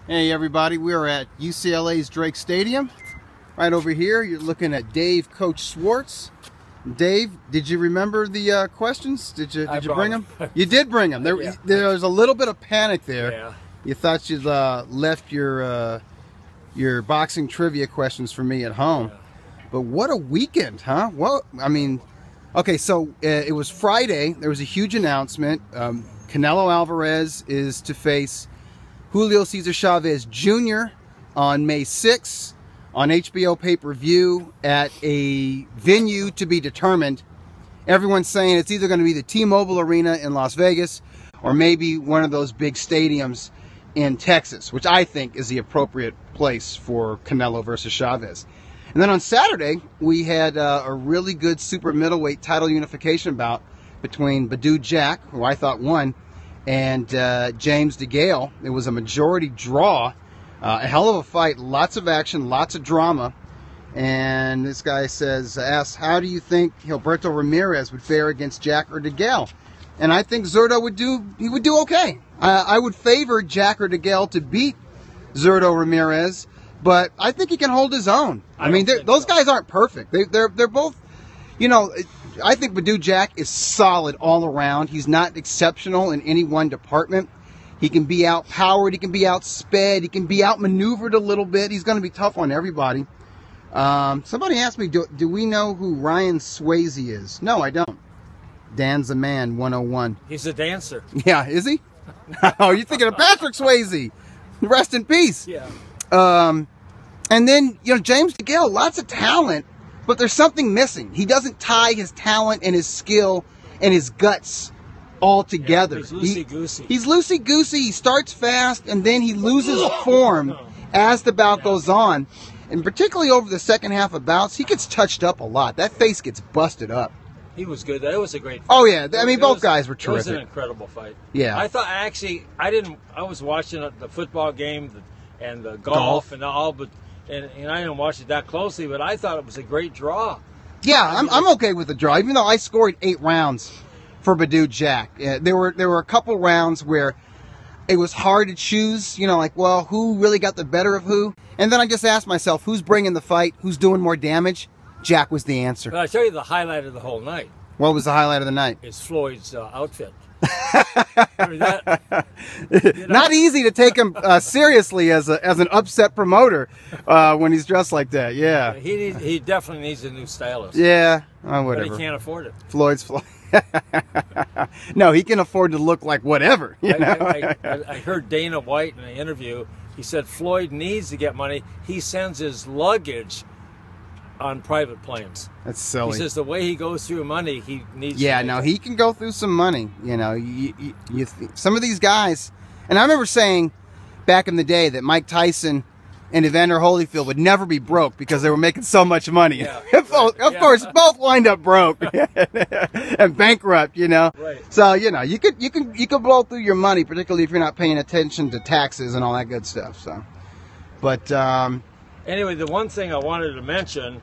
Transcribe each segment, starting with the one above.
Hey everybody, we are at UCLA's Drake Stadium. Right over here, you're looking at Dave, Coach Schwartz. Dave, did you remember the questions? Did you bring them? You did bring them. There was a little bit of panic there. Yeah. You thought you'd left your boxing trivia questions for me at home. Yeah. But what a weekend, huh? Well, I mean, okay, so it was Friday. There was a huge announcement. Canelo Alvarez is to face Julio Cesar Chavez Jr. on May 6th on HBO pay-per-view at a venue to be determined. Everyone's saying it's either going to be the T-Mobile Arena in Las Vegas or maybe one of those big stadiums in Texas, which I think is the appropriate place for Canelo versus Chavez. And then on Saturday, we had a really good super middleweight title unification bout between Badou Jack, who I thought won, and James DeGale. It was a majority draw. A hell of a fight, lots of action, lots of drama. And this guy asks, how do you think Gilberto Ramirez would fare against Jack or DeGale? And I think Zurdo would do okay. I would favor Jack or DeGale to beat Zurdo Ramirez, but I think he can hold his own. I mean, those guys aren't perfect. They're both, you know, I think Badou Jack is solid all around. He's not exceptional in any one department. He can be outpowered. He can be outsped. He can be outmaneuvered a little bit. He's going to be tough on everybody. Somebody asked me, do we know who Ryan Swayze is? No, I don't. Dan's a Man 101. He's a dancer. Yeah, is he? Oh, you're thinking of Patrick Swayze. Rest in peace. Yeah. And then, you know, James DeGale, lots of talent, but there's something missing. He doesn't tie his talent and his skill and his guts all together. Yeah, he's loosey-goosey. He's loosey-goosey. He starts fast, and then he loses form as the bout goes on. And particularly over the second half of bouts, he gets touched up a lot. That face gets busted up. He was good. That was a great fight. Oh, yeah. I mean, both guys were terrific. It was an incredible fight. Yeah. I thought, actually, I was watching the football game and the golf and all, but and I didn't watch it that closely, but I thought it was a great draw. Yeah, I'm okay with the draw, even though I scored 8 rounds for Badou Jack. There were a couple rounds where it was hard to choose, you know, like, well, who really got the better of who? And then I just asked myself, who's bringing the fight? Who's doing more damage? Jack was the answer. But I'll tell you the highlight of the whole night. What was the highlight of the night? It's Floyd's outfit. I mean, you know, not easy to take him seriously as an upset promoter when he's dressed like that. Yeah, he definitely needs a new stylist. Yeah, whatever. But he can't afford it. Floyd. No, he can afford to look like whatever. I heard Dana White in an interview. He said Floyd needs to get money. He sends his luggage on private planes. That's silly. He says the way he goes through money, he needs. Yeah, to no, he can go through some money. You know, some of these guys, and I remember saying back in the day that Mike Tyson and Evander Holyfield would never be broke because they were making so much money. Yeah, of course, both wind up broke and bankrupt. You know, right. So you know, you could blow through your money, particularly if you're not paying attention to taxes and all that good stuff. So, but. Anyway, the one thing I wanted to mention...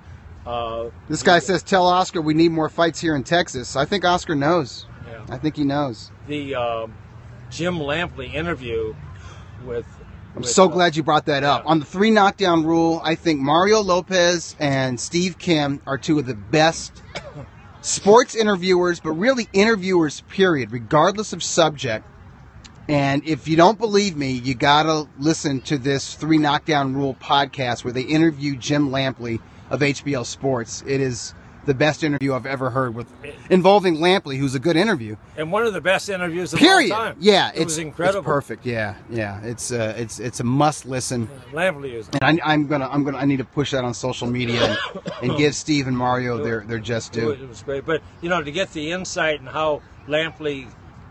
this guy says, tell Oscar we need more fights here in Texas. I think Oscar knows. Yeah. I think he knows. The Jim Lampley interview with... I'm so glad you brought that up. On the 3 knockdown rule, I think Mario Lopez and Steve Kim are 2 of the best sports interviewers, but really interviewers, period, regardless of subject. And if you don't believe me, you got to listen to this 3 Knockdown Rule podcast where they interview Jim Lampley of HBO Sports. It is the best interview I've ever heard involving Lampley, who's a good interview. And one of the best interviews of all time. Yeah, it was incredible. It's perfect. Yeah. It's a must listen. Lampley is. And I need to push that on social media and give Steve and Mario their just due. It was great, but you know, to get the insight and how Lampley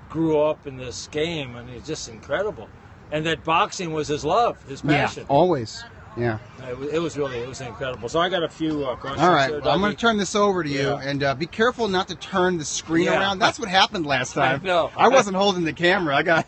grew up in this game, and it's just incredible. And that boxing was his love, his passion. Yeah, always. Yeah. It was incredible. So I got a few questions. All right, here, well, I'm going to turn this over to you, and be careful not to turn the screen around. That's what happened last time. I know. I wasn't holding the camera. I got...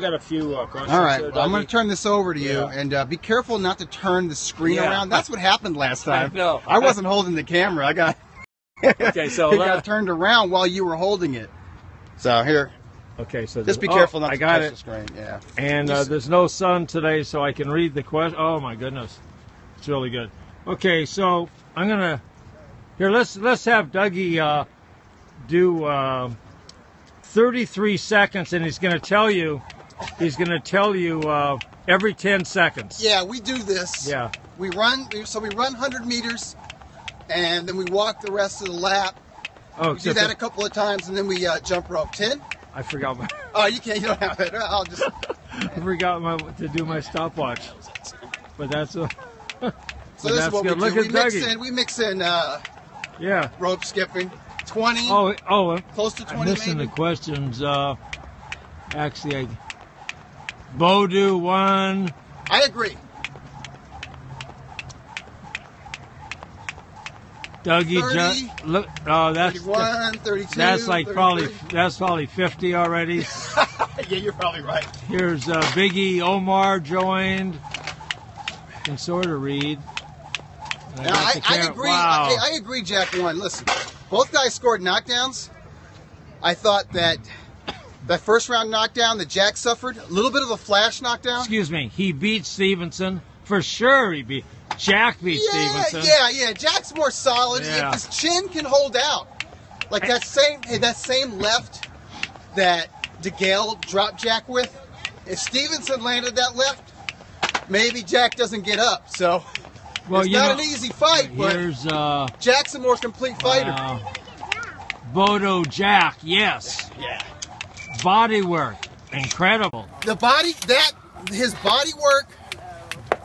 got a few questions. All right, here, well, I'm going Dougie. to turn this over to you, Yeah. and be careful not to turn the screen Yeah. around. That's what happened last time. I know. I wasn't holding the camera. I got Okay, so it got turned around while you were holding it. So here, okay, so just be careful not I to got touch it. the screen. Yeah. And there's no sun today, so I can read the question. Oh my goodness, it's really good. Okay, so I'm gonna here. Let's have Dougie do 33 seconds, and he's gonna tell you. He's gonna tell you every 10 seconds. Yeah, we do this. Yeah. We run. So we run 100 meters, and then we walk the rest of the lap. Oh, We do that a couple of times, and then we jump rope. 10. I forgot. Oh, you can't. You don't have it. I'll just. I forgot to do my stopwatch. But that's So But this is that's what good. we Look do. at Dougie. We mix in yeah. rope skipping. 20. Oh, Close to 20 I'm missing maybe. the questions. Actually, Bodu won. I agree. Dougie 30, just look. Oh, that's 31, 32. that's like 33. probably 50 already. Yeah, you're probably right. Here's Biggie Omar joined. Can sort of read. And Now, got the I camera. agree. Wow. I agree, Jack won. Listen, both guys scored knockdowns. I thought that first round knockdown that Jack suffered, a little bit of a flash knockdown. Excuse me. He beat Stevenson for sure. He beat Jack. Beat Stevenson. Yeah. Jack's more solid. Yeah. If his chin can hold out, like that same left that DeGale dropped Jack with. If Stevenson landed that left, maybe Jack doesn't get up. So Well, it's you not know, an easy fight, but here's Jack's a more complete fighter. Bodo Jack. Yes. Yeah. Body work. Incredible. The body, his body work,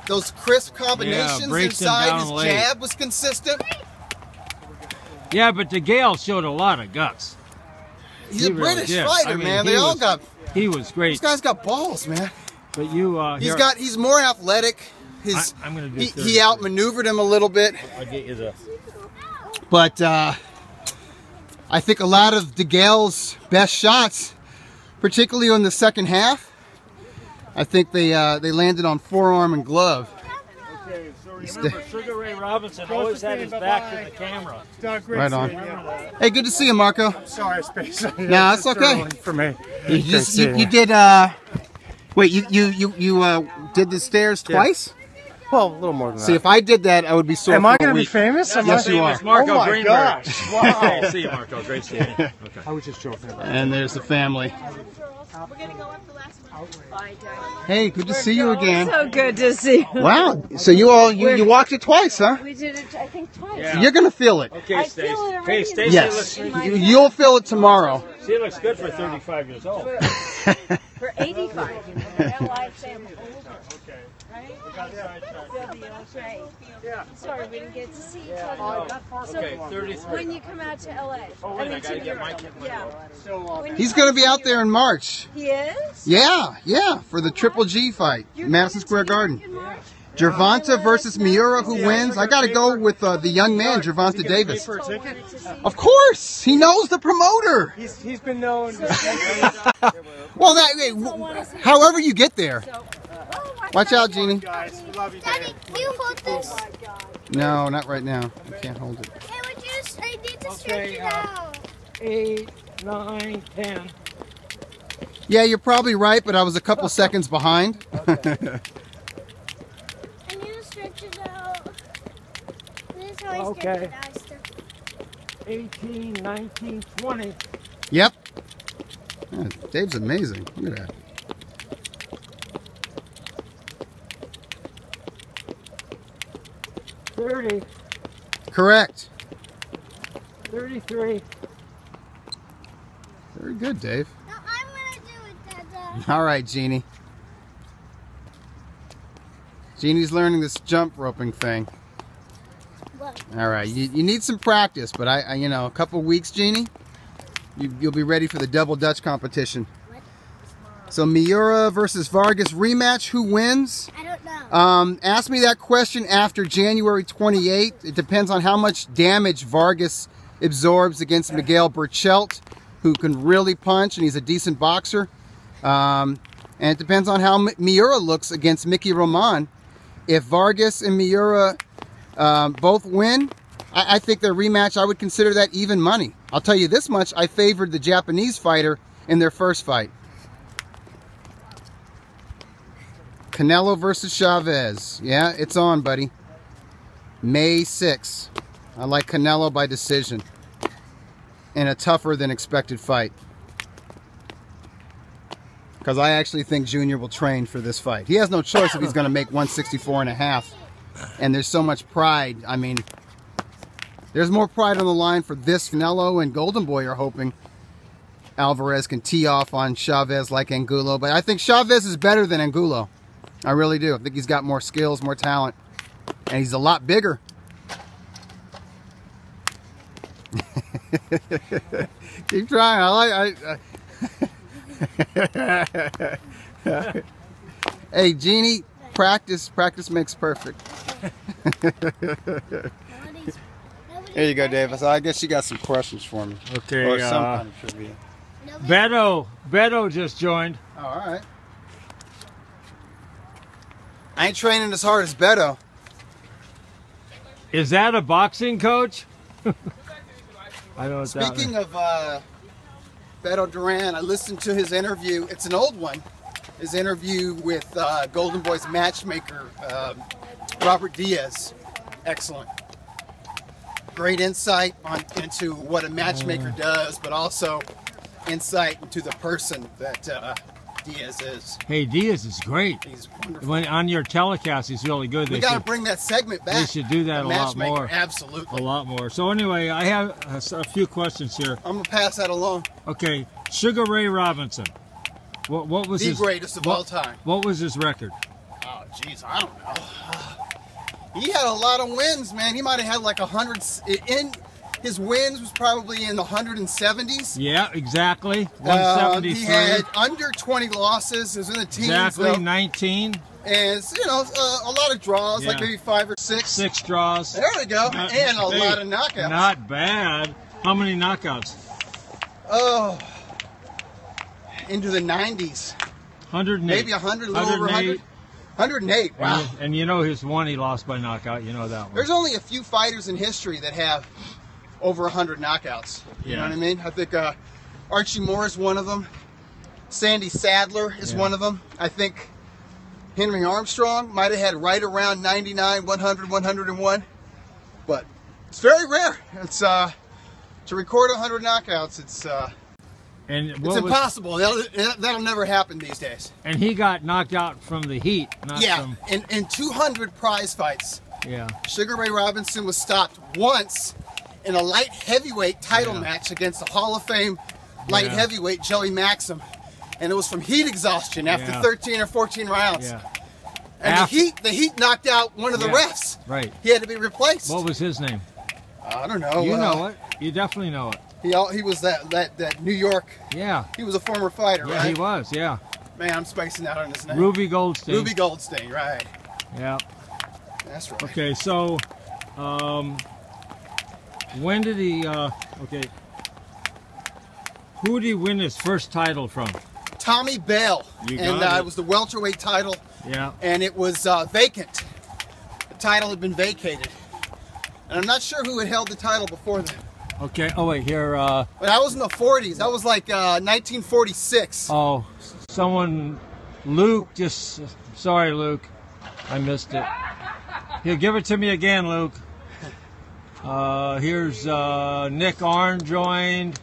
those crisp combinations breaks him inside, down his late. jab was consistent. Yeah, but DeGale showed a lot of guts. He's He a really British did. fighter, I mean, man. he They all was- got. He was great. This guy's got balls, man. But you, He's more athletic. I'm going to do he 33. outmaneuvered him a little bit, I'll get you the. but I think a lot of DeGale's best shots, particularly on the second half, I think they landed on forearm and glove. Okay, so remember, Sugar Ray Robinson always had his back to the camera. Right on. Hey, good to see you, Marco. Sorry, Space. No, that's okay. For me. You did. Wait, you did the stairs twice? Well, a little more than that. See, if I did that, I would be sore. Am for I a going to be week. famous? Am Yes, I? you are. Marco Oh my Greenberg. gosh. Wow. Great to see you, Marco. Great seeing you. Okay. I was just joking about it. And there's the family. We're gonna go up the last one. Bye, darling. Hey, good to see you again. So good to see you. Wow. So you walked it twice, huh? We did it, I think, twice. Yeah. You're gonna feel it. Okay, I Stacy. feel it Hey, already. Stacy Yes. looks. You'll feel it tomorrow. She looks good for 35 years old. For 85, you know, now I say I'm older. Okay. Right? They'll be okay. Sorry, we didn't get to see each other. Okay, 33. When you come out to LA. Oh, wait, I gotta get my kid. Yeah. When you He's come gonna be to out there in March. He is? Yeah, for the Triple G fight, Madison Square Garden. Gervonta versus Miura, who wins? I gotta go with the young man, Gervonta Davis. For a ticket? Of course, he knows the promoter. He's been known. Well, however you get there. Watch out, Jeannie. Guys, we love you. Daddy, can you hold this? No, not right now. I can't hold it. Hey, I need to stretch it out. 8, 9, 10. Yeah, you're probably right, but I was a couple seconds behind. I need to stretch it out. This is how I stretch Okay. it out. 18, 19, 20. Yep. Yeah, Dave's amazing. Look at that. $30, Correct. $33. Very good, Dave. No, I'm going to do it, Dada. All right, Jeannie. Jeannie's learning this jump roping thing. What? All right, you need some practice, but I a couple weeks, Jeannie, you'll be ready for the double Dutch competition. What? So Miura versus Vargas rematch. Who wins? I don't know. Ask me that question after January 28th. It depends on how much damage Vargas absorbs against Miguel Burchelt, who can really punch, and he's a decent boxer. And it depends on how Miura looks against Mickey Roman. If Vargas and Miura both win, I think their rematch, I would consider that even money. I'll tell you this much, I favored the Japanese fighter in their first fight. Canelo versus Chavez. Yeah, it's on, buddy. May 6th. I like Canelo by decision. In a tougher than expected fight. Because I actually think Junior will train for this fight. He has no choice if he's going to make 164.5. And there's so much pride. I mean, there's more pride on the line for this. Canelo and Golden Boy are hoping Alvarez can tee off on Chavez like Angulo. But I think Chavez is better than Angulo. I really do. I think he's got more skills, more talent. And he's a lot bigger. Keep trying. Hey, Jeannie, practice makes perfect. There you go, Davis. I guess you got some questions for me. Okay. Or some kind of trivia. Beto just joined. Oh, all right. I ain't training as hard as Beto. Is that a boxing coach? I don't know what that Speaking of Beto Duran, I listened to his interview. It's an old one. His interview with Golden Boy's matchmaker, Robert Diaz. Excellent. Great insight into what a matchmaker does, but also insight into the person that Diaz is. Hey, Diaz is great. He's wonderful. When on your telecast, he's really good. We got to bring that segment back. They should do that The a lot matchmaker, more. Absolutely. A lot more. So anyway, I have a few questions here. I'm going to pass that along. Okay, Sugar Ray Robinson. What was The his greatest of all time. What was his record? Oh, jeez, I don't know. He had a lot of wins, man. He might have had like 100. His wins was probably in the 170s. Yeah, exactly. 173. He had under 20 losses. It was in the teens. Exactly, though. 19. And, you know, a lot of draws, like Yeah. maybe 5 or 6. 6 draws. There we go. And a lot of knockouts. Not bad. How many knockouts? Oh, into the 90s. 108. Maybe 100, a little over 100. 108, wow. And you know his one he lost by knockout. You know that one. There's only a few fighters in history that have over 100 knockouts. You know what I mean? I think Archie Moore is one of them. Sandy Sadler is one of them. I think Henry Armstrong might have had right around 99, 100, 101. But it's very rare. It's to record 100 knockouts. It's impossible. That'll never happen these days. And he got knocked out from the heat. Not from, in 200 prize fights. Yeah. Sugar Ray Robinson was stopped once in a light heavyweight title match against the Hall of Fame light heavyweight Joey Maxim, and it was from heat exhaustion after 13 or 14 rounds. Yeah. And the heat knocked out one of the refs. Right. He had to be replaced. What was his name? I don't know. You know it. You definitely know it. He was that New York. Yeah. He was a former fighter, Yeah, right? he was. Yeah. Man, I'm spacing out on his name. Ruby Goldstein. Ruby Goldstein, right? Yeah. That's right. Okay, so when did he? Okay. Who did he win his first title from? Tommy Bell. You got and it. It was the welterweight title. Yeah. And it was vacant. The title had been vacated. And I'm not sure who had held the title before that. Okay. Oh wait, here. But that was in the 40s. That was like 1946. Oh, someone. Luke just. Sorry, Luke. I missed it. Here, give it to me again, Luke. Here's Nick Arn joined.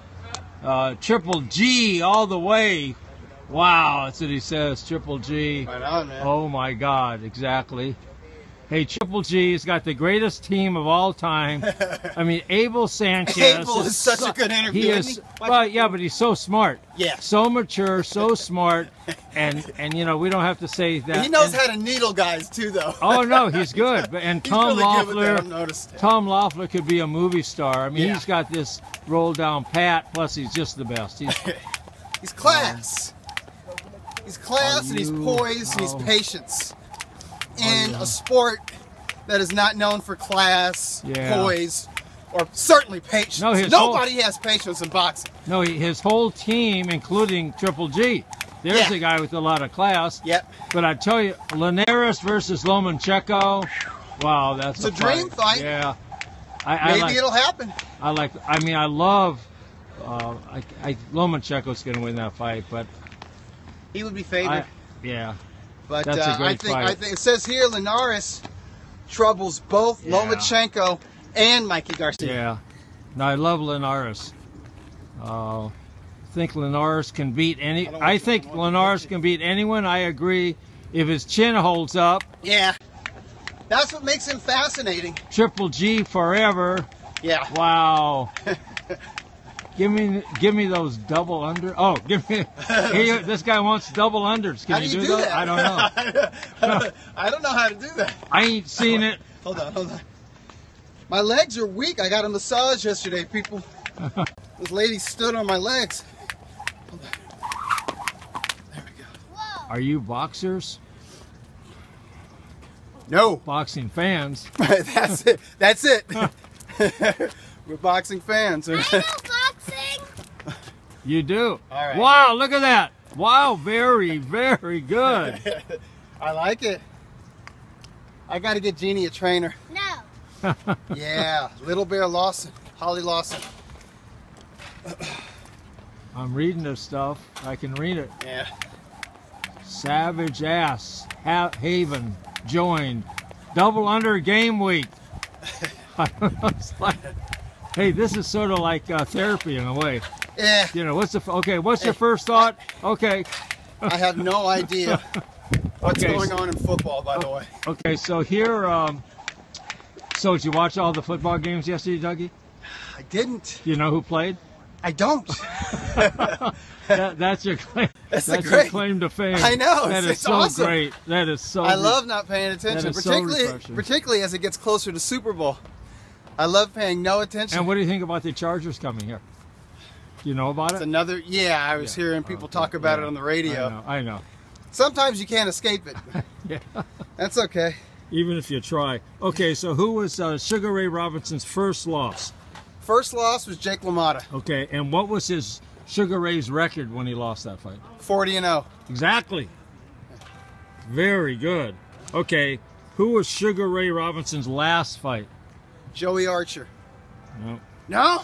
Triple G all the way. Wow, that's what he says. Triple G. Right on, man. Oh my God, exactly. Hey, Triple G's got the greatest team of all time. I mean, Abel Sanchez. Abel is such a good interview. He is. Well, yeah, but he's so smart. Yeah. So mature, so smart, and you know we don't have to say that. He knows how to needle guys too, though. Oh no, he's good. And He's Tom really good with that, Loeffler. I've noticed. Tom Loeffler could be a movie star. I mean, Yeah. he's got this rolled down pat. Plus, he's just the best. He's class. He's class and he's poise and he's patience. In a sport that is not known for class, poise, or certainly patience. No, Nobody has patience in boxing. No, his whole team, including Triple G, There's a guy with a lot of class. Yep. But I tell you, Linares versus Lomachenko. Wow, that's It's a dream fight. Yeah. Maybe it'll happen. I love. Lomachenko's going to win that fight, but He would be favored. yeah. But That's a great I fight. think it says here Linares troubles both Yeah. Lomachenko and Mikey Garcia. Yeah. No, I love Linares. I think Linares can beat any. I think Linares can beat anyone. I agree. If his chin holds up, Yeah. That's what makes him fascinating. Triple G forever. Yeah. Wow. Give me those double under. Oh, give me. This guy wants double unders. Can How do you do those? that? I don't know. I don't know how to do that. I ain't seen it. Hold on. My legs are weak. I got a massage yesterday, people. This lady stood on my legs. Hold on. There we go. Are you boxers? No. Boxing fans? That's it. That's it. We're boxing fans. I know boxing. You do. All right. Wow, look at that. Wow, very, very good. I like it. I got to get Jeannie a trainer. No. Yeah, Little Bear Lawson, Holly Lawson. I'm reading this stuff. I can read it. Yeah. Savage Ass Haven joined. Double under game week. I don't know, it's like, hey, this is sort of like therapy in a way. Yeah. You know, what's your first thought? Okay. I have no idea what's Okay, going on in football, by the way. Okay, so here, so did you watch all the football games yesterday, Dougie? I didn't. Do you know who played? I don't. That's your claim. That's your great. claim to fame. I know. That is It's so awesome. great. That is so. I love not paying attention, That is so refreshing. particularly as it gets closer to Super Bowl. I love paying no attention. And what do you think about the Chargers coming here? Do you know about It's it? another. Yeah, I was hearing people talk about it on the radio. I know. Sometimes you can't escape it. Yeah. That's okay. Even if you try. Okay, so who was Sugar Ray Robinson's first loss? First loss was Jake LaMotta, Okay, and what was his Sugar Ray's record when he lost that fight? 40-0. Exactly. Very good. Okay, who was Sugar Ray Robinson's last fight? Joey Archer. No. No?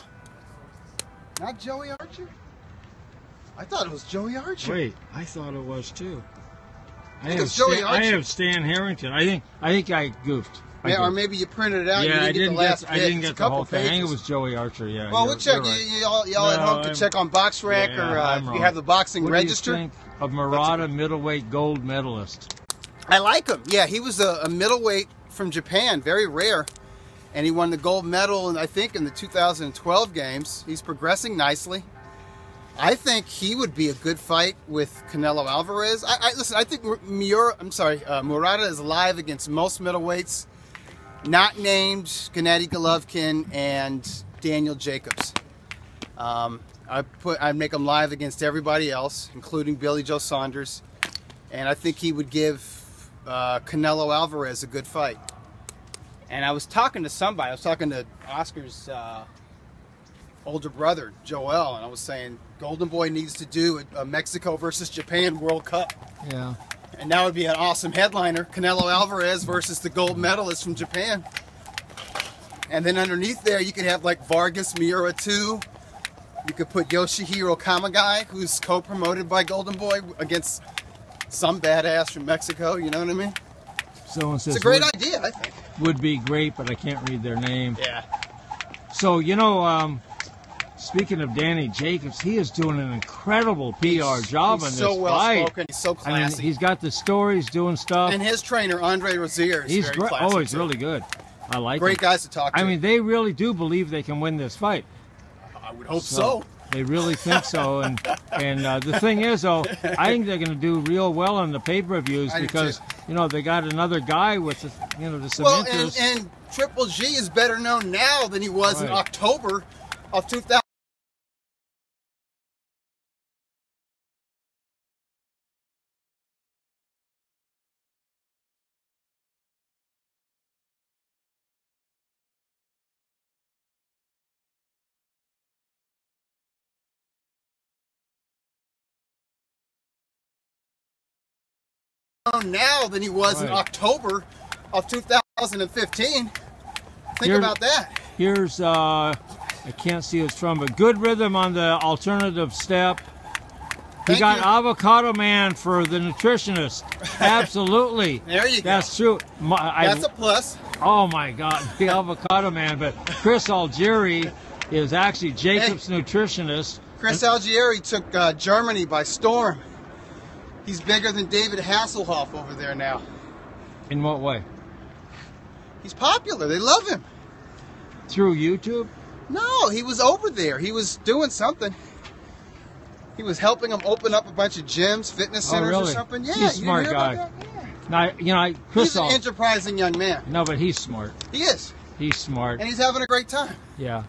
Not Joey Archer? I thought it was Joey Archer. Wait, I thought it was too. think it's Joey I Archer. have Stan Harrington. I think I goofed. Yeah, or maybe you printed it out. Yeah, and you didn't get the last I didn't bit. It's get a the couple whole thing. I think it pages. was Joey Archer. Yeah. Well, you're- we'll check. you're right. Y'all at No, home can I'm- check on Box Rec Yeah, or I'm if wrong. you have the boxing What register. do you think of Murata, middleweight gold medalist? I like him. Yeah, he was a middleweight from Japan, very rare. And he won the gold medal, I think, in the 2012 games. He's progressing nicely. I think he would be a good fight with Canelo Alvarez. Listen, I think Murata is live against most middleweights, not named Gennady Golovkin and Daniel Jacobs. I'd make him live against everybody else, including Billy Joe Saunders, and I think he would give Canelo Alvarez a good fight. And I was talking to somebody. I was talking to Oscar's older brother, Joel, and I was saying Golden Boy needs to do a Mexico versus Japan World Cup. Yeah. And that would be an awesome headliner. Canelo Alvarez versus the gold medalist from Japan. And then underneath there, you could have like Vargas Miura 2. You could put Yoshihiro Kamagai, who's co-promoted by Golden Boy, against some badass from Mexico. You know what I mean? Someone says It's a great idea, I think. would be great, but I can't read their name. Yeah. So, speaking of Danny Jacobs, he is doing an incredible PR job in He's this so well fight. spoken. He's so I mean, classy. he's got the stories, doing stuff. And his trainer, Andre Rozier, is He's very great. classy. Oh, he's too. really good. I like Great him. guys to talk to. I mean, they really do believe they can win this fight. I would hope so. They really think so, and the thing is, though, I think they're going to do real well on the pay-per-views I do because too. they got another guy with some Well, interest. and Triple G is better known now than he was in Right. October of 2000. now than he was in October of 2015. Think about that. Here's, I can't see what's from, but good rhythm on the alternative step. He got Avocado Man for the nutritionist. Absolutely. There you go. That's true. That's a plus. Oh my God, the Avocado Man. But Chris Algieri is actually Jacob's nutritionist. Chris Algieri took Germany by storm. He's bigger than David Hasselhoff over there now. In what way? He's popular. They love him. Through YouTube? No, he was over there. He was doing something. He was helping them open up a bunch of gyms, fitness centers or something. Yeah, he's a smart guy. Now, Chris, he's an enterprising young man. No, but he's smart. He is. He's smart. And he's having a great time. Yeah.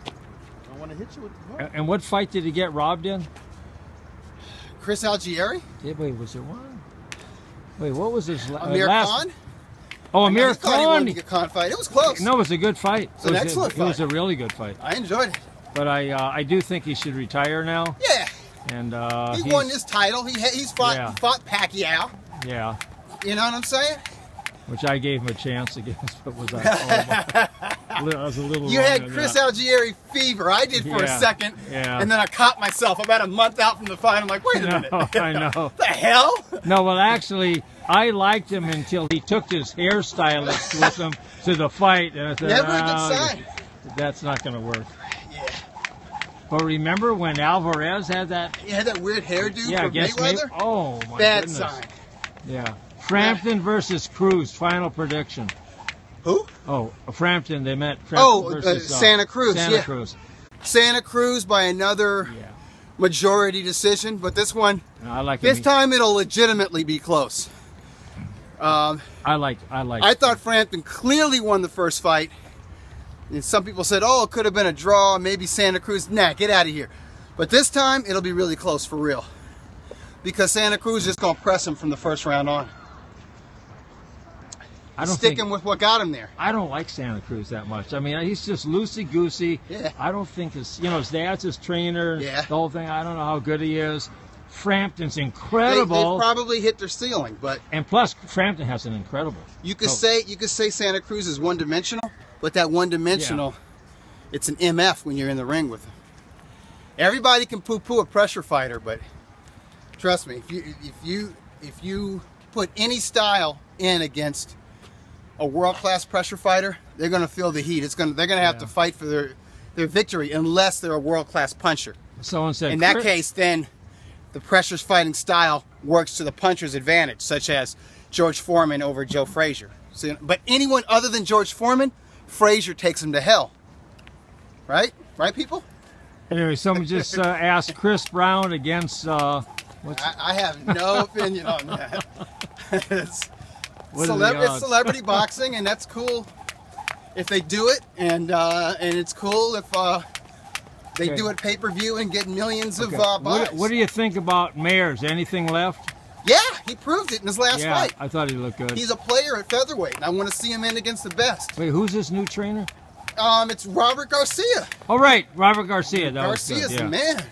I want to hit you with the And what fight did he get robbed in? Chris Algieri? Wait, was there one? Wait, what was his Amir Khan? Oh, Amir Khan. He Khan fight. It was close. No, it was a good fight. It was an excellent fight. It was a really good fight. I enjoyed it. But I do think he should retire now. Yeah. And he won his title. He fought Pacquiao. Yeah. You know what I'm saying? Which I gave him a chance against, but was I was a little. You had Chris Algieri fever. I did for a second, and then I caught myself about a month out from the fight. I'm like, wait a minute. I know. The hell? No, well, actually, I liked him until he took his hairstylist with him to the fight, and I said, never a good sign. That's not going to work. Yeah. But remember when Alvarez had that? He had that weird hairdo for Mayweather? Oh, my Bad goodness. sign. Yeah. Frampton versus Cruz, final prediction. Who? Oh, Frampton, they met Frampton versus Santa Cruz. Santa Cruz. Santa Cruz by another majority decision, but this one, this time it'll legitimately be close. I thought Frampton clearly won the first fight. And some people said, oh, it could have been a draw, maybe Santa Cruz. Nah, get out of here. But this time, it'll be really close for real. Because Santa Cruz is just going to press him from the first round on. Sticking with what got him there. I don't like Santa Cruz that much. I mean, he's just loosey-goosey. Yeah. I don't think his dad's his trainer. Yeah. The whole thing, I don't know how good he is. Frampton's incredible. They probably hit their ceiling, but... And plus, Frampton has an incredible... You could say Santa Cruz is one-dimensional, but that one-dimensional, it's an MF when you're in the ring with him. Everybody can poo-poo a pressure fighter, but trust me, if you put any style in against a world-class pressure fighter, they're going to feel the heat. They're going to have to fight for their victory unless they're a world-class puncher. Someone said... In that case, then the pressure's fighting style works to the puncher's advantage, such as George Foreman over Joe Frazier. So, but anyone other than George Foreman, Frazier takes him to hell. Right? Right, people? Anyway, someone just asked Chris Brown against... I have no opinion on that. It's celebrity boxing, and that's cool if they do it, and it's cool if they do it pay-per-view and get millions of buys. What do you think about Mayers? Anything left? Yeah, he proved it in his last fight. I thought he looked good. He's a player at featherweight, and I want to see him in against the best. Wait, who's his new trainer? It's Robert Garcia. Oh, right, Robert Garcia. Garcia's the man.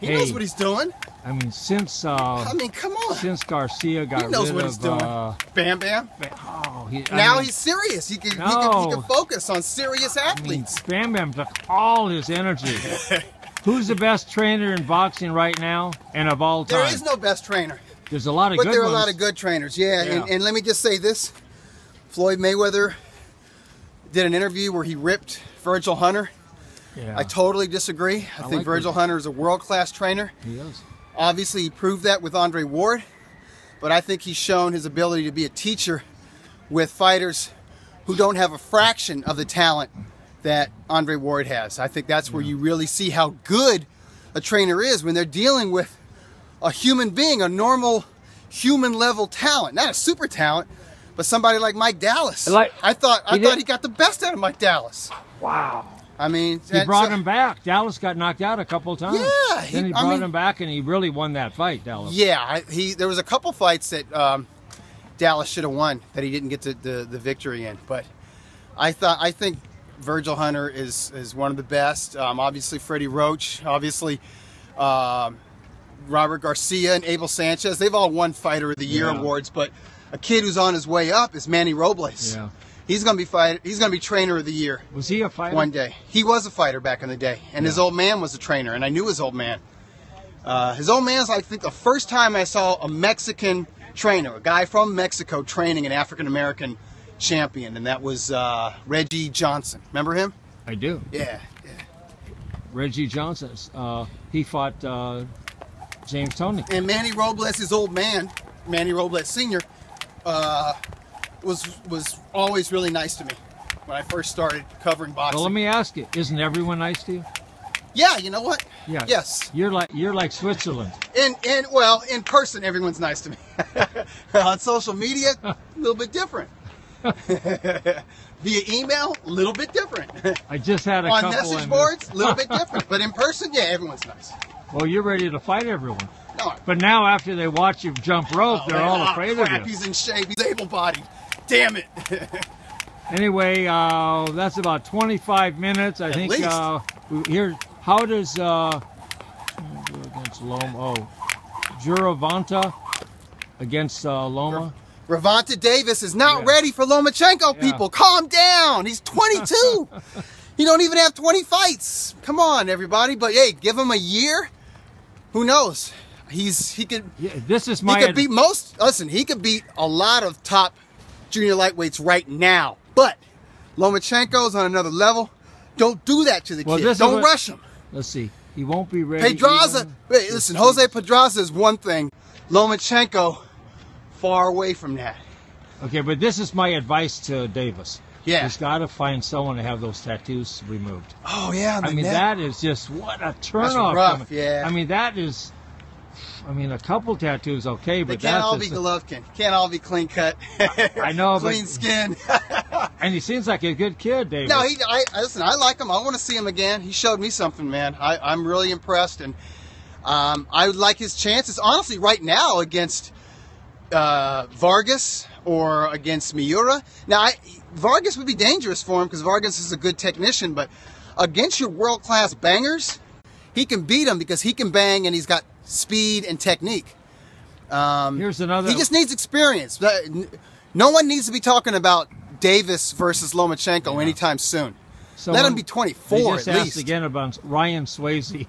He knows what he's doing. I mean, since come on. Since Garcia got rid of he's doing. Bam Bam. Oh, he's serious. He can focus on serious athletes. I mean, Bam Bam took all his energy. Who's the best trainer in boxing right now and of all time? There is no best trainer. There's a lot of good ones. But there are a lot of good trainers. Yeah. And let me just say this: Floyd Mayweather did an interview where he ripped Virgil Hunter. Yeah. I totally disagree. I think Virgil Hunter is a world-class trainer. He is. Obviously, he proved that with Andre Ward, but I think he's shown his ability to be a teacher with fighters who don't have a fraction of the talent that Andre Ward has. I think that's where you really see how good a trainer is when they're dealing with a human being, a normal human-level talent, not a super talent, but somebody like Mike Dallas. I thought he got the best out of Mike Dallas. Wow. I mean, he brought him back. Dallas got knocked out a couple of times. Yeah, then he brought him back, and he really won that fight, Dallas. Yeah, there was a couple fights that Dallas should have won that he didn't get the victory in. But I think Virgil Hunter is one of the best. Obviously, Freddie Roach. Obviously, Robert Garcia and Abel Sanchez. They've all won Fighter of the Year awards, but a kid who's on his way up is Manny Robles. Yeah. He's going to be Trainer of the Year. Was he a fighter? One day. He was a fighter back in the day, and his old man was a trainer, and I knew his old man. His old man's, I think, the first time I saw a Mexican trainer, a guy from Mexico training an African-American champion, and that was Reggie Johnson. Remember him? I do. Yeah. Reggie Johnson. He fought James Toney. And Manny Robles, his old man, Manny Robles Sr., was always really nice to me when I first started covering boxing. Well, let me ask you: isn't everyone nice to you? Yeah, you know what? Yeah. Yes. You're like Switzerland. In person, everyone's nice to me. On social media, a little bit different. Via email, a little bit different. I just had a on couple message boards, a little bit different. But in person, yeah, everyone's nice. Well, you're ready to fight everyone. No. But now, after they watch you jump rope, they're all afraid of you. He's in shape. He's able-bodied. Damn it. Anyway, that's about 25 minutes. I think. Here, how does against Loma? Oh, Juravanta against Loma. Ravonta Davis is not ready for Lomachenko, people. Calm down. He's 22. He don't even have 20 fights. Come on, everybody. But hey, give him a year. Who knows? He could. Yeah, this is my. He could beat most. Listen, he could beat a lot of top junior lightweights right now. But Lomachenko's on another level. Don't do that to the kid. Don't rush him. Let's see. He won't be ready. Pedraza. Wait, listen. Jose Pedraza is one thing. Lomachenko, far away from that. Okay, but this is my advice to Davis. Yeah. He's got to find someone to have those tattoos removed. Oh, yeah. I mean, that is just what a turnoff. That's rough, yeah. I mean, that is... I mean, a couple tattoos, okay, but they can't all be Golovkin. Can't all be clean cut. I know, clean skin. And he seems like a good kid, Davis. No, listen, I like him. I want to see him again. He showed me something, man. I'm really impressed, and I would like his chances, honestly, right now against Vargas or against Miura. Now, Vargas would be dangerous for him because Vargas is a good technician, but against your world-class bangers, he can beat him because he can bang and he's got speed and technique. Here's another. He just needs experience. No one needs to be talking about Davis versus Lomachenko anytime soon. Let him be 24 they just at asked least. Again about Ryan Swayze.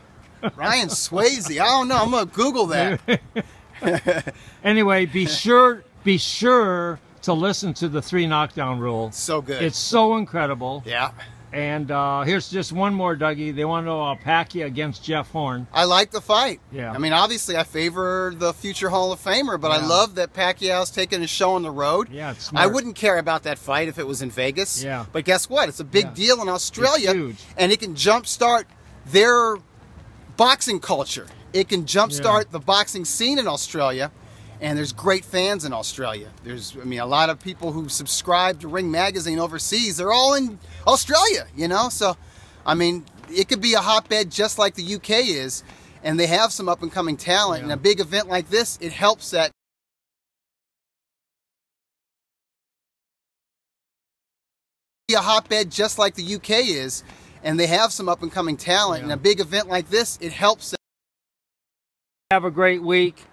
Ryan Swayze. I don't know. I'm gonna Google that. Anyway, be sure to listen to the 3 knockdown rule. So good. It's so incredible. Yeah. And here's just one more, Dougie. They want to know Pacquiao against Jeff Horn. I like the fight. Yeah. I mean, obviously, I favor the future Hall of Famer, but I love that Pacquiao's taking his show on the road. Yeah, it's smart. I wouldn't care about that fight if it was in Vegas. Yeah. But guess what? It's a big deal in Australia. It's huge. And it can jumpstart their boxing culture. It can jumpstart the boxing scene in Australia. And there's great fans in Australia. A lot of people who subscribe to Ring Magazine overseas, they're all in Australia, you know? So, I mean, it could be a hotbed just like the UK is, and they have some up-and-coming talent. Yeah. And a big event like this, it helps that. A hotbed just like the UK is, and they have some up-and-coming talent. Yeah. And a big event like this, it helps that. Have a great week.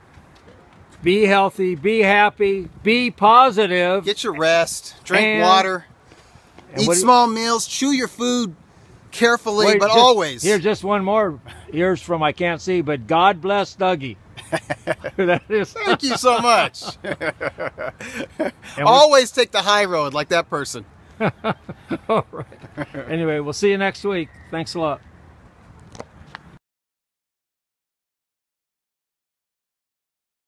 Be healthy, be happy, be positive. Get your rest, drink water, eat small meals, chew your food carefully, but always. Here's just one more. Here's from I can't see, but God bless Dougie. That is. Thank you so much. Always take the high road like that person. All right. Anyway, we'll see you next week. Thanks a lot.